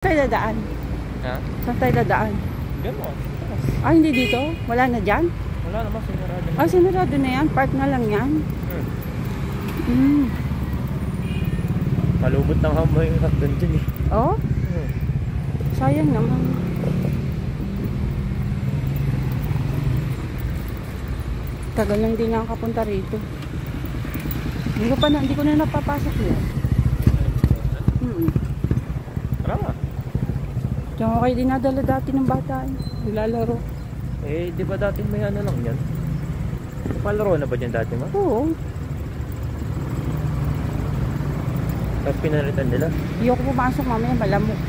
Saan tayo dadaan? Ha? Saan tayo dadaan? Gano'n. Ah, hindi dito? Wala na dyan? Wala naman, sinarado na. Ah, sinarado na yan? Park na lang yan? Malubot ng hambay yung hagdan dyan eh. Oh? Sayang naman. Tagal na hindi nga kapunta rito. Hindi ko na napapasok yun. Tara. Diyan ko kayo dinadala dati ng bata. Nilalaro. Eh, di ba dati may ano lang yan? Palaro na ba dyan dati mo? Oo. Tapos pinalitan nila? Ayoko pumasok mamaya, malamok.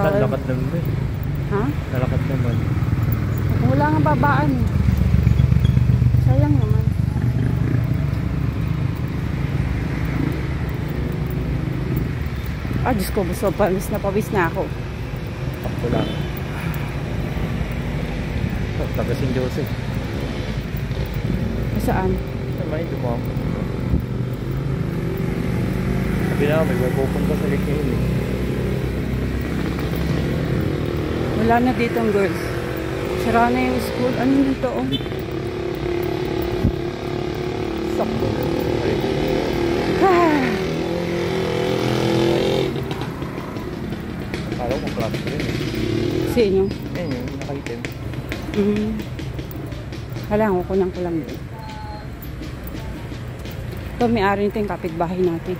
Nalakad naman eh. Ha? Nalakad naman. Wala nga babaan eh. Sayang naman. Ah, Diyos ko, gusto pawis na ako. Takpo lang. Taga St. Joseph. Saan? Naman, dumako. Sabi na, may pupunta sa lake ngayon eh. Wala na dito ang girls. Sira na yung school. Ano dito oh? Sakto. Akala ko class ko rin eh. Sino? Ayan yung nakaitim. Kailangan ko kunyang ko lang din. Ito, may-ari nito yung kapitbahay natin.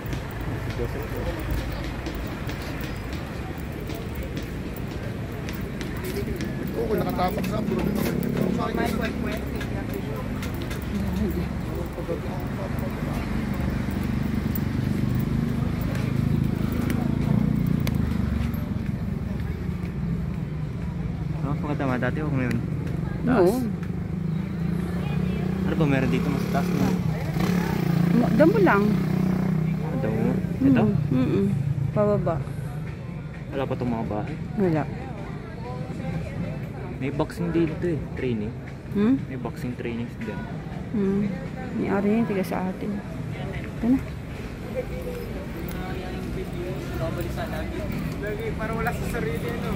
Oo, nakatapak sa bro. May kwek-kwek. Ano pagkatama dati o ngayon? Oo. Ano ba meron dito mas taas na? Damo lang. Ano daw mo? Ito? Pababa. Wala pa itong mga bahay. Wala. May boxing dito eh, training. May boxing trainings dyan. May-ari yun, tiga sa atin. Ito na. Para wala sa sarili, no?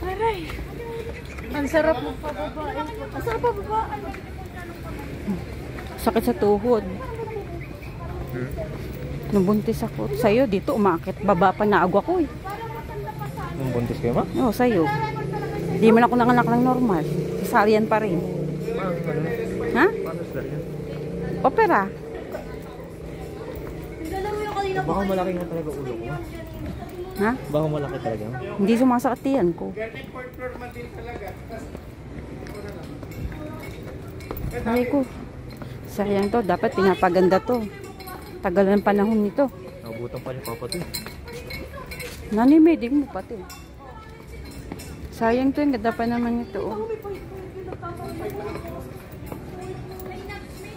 Aray. Ang sarap mo pababa. Ang sarap pababa. Sakit sa tuhod. Nung buntis ako sa'yo, dito umakit. Baba pa na agwa ko eh. Nung buntis kayo ma? Oo, sa'yo. Di man ako nanganak ng normal. Cesarean pa rin. Ha? Paano sila yan? Opera. Baka malaki nga talaga ulo ko. Ha? Baka malaki talaga. Hindi sumasakit yan ko. Ay ko. Sayang to. Dapat pinapaganda to. Tagal ng panahon nito. Nabutan pa ni Papa to. Nanimeding mo pati. Sayang to. Yung ganda pa naman ito. Oh.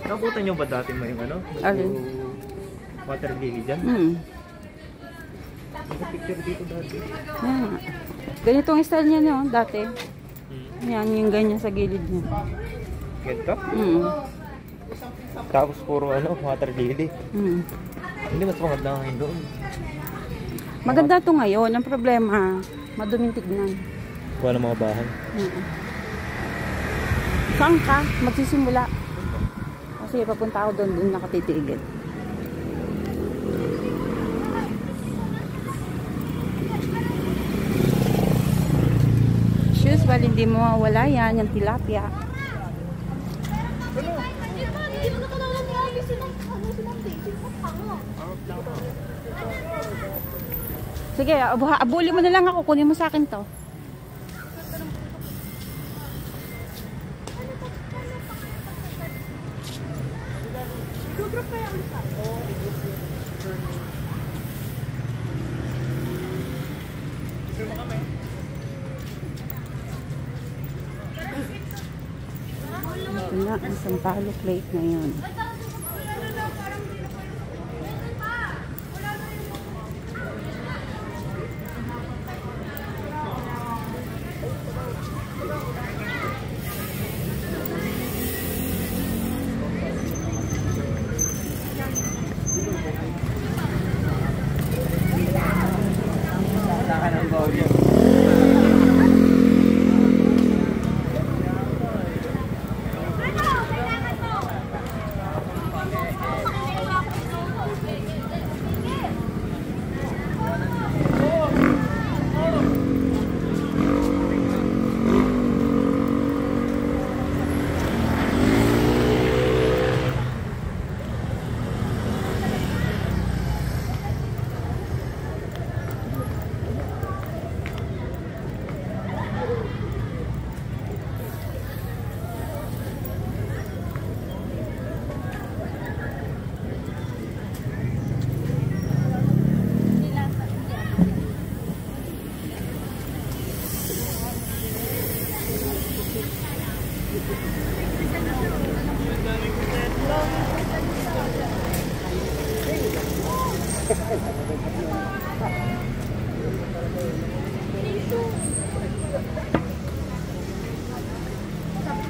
Nabutan nyo ba dati mo yung ano? Alin? Water lily dyan? Picture dito dati. Yan. Ganitong style niya no, dati. Yan, yung ganyan sa gilid niya. Ganito? Tapos puro ano, water lily. Hindi mas maganda ngayon doon. Maganda to ngayon. Ang problema, maduming tignan. Wala mga bahay. Saan ka? Magsisimula. Kasi papunta ako doon nakatitigil. Usually, hindi mo mawala yan, yung tilapia. Sige, abuli mo na lang ako. Kunin mo sa akin to. Ito na ang Sampaloc Lake ngayon.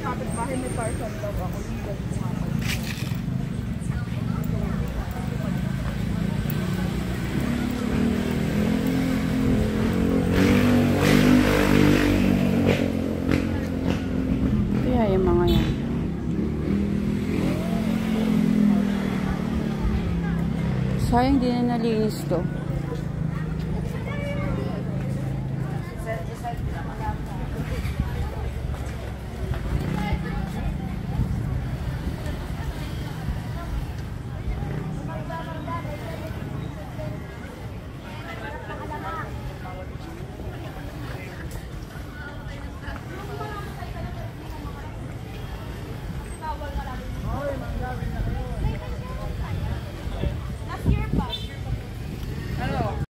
Kapit-bahay may parcel daw ako. Kaya yung mga yan. Sayang din na nalinis to.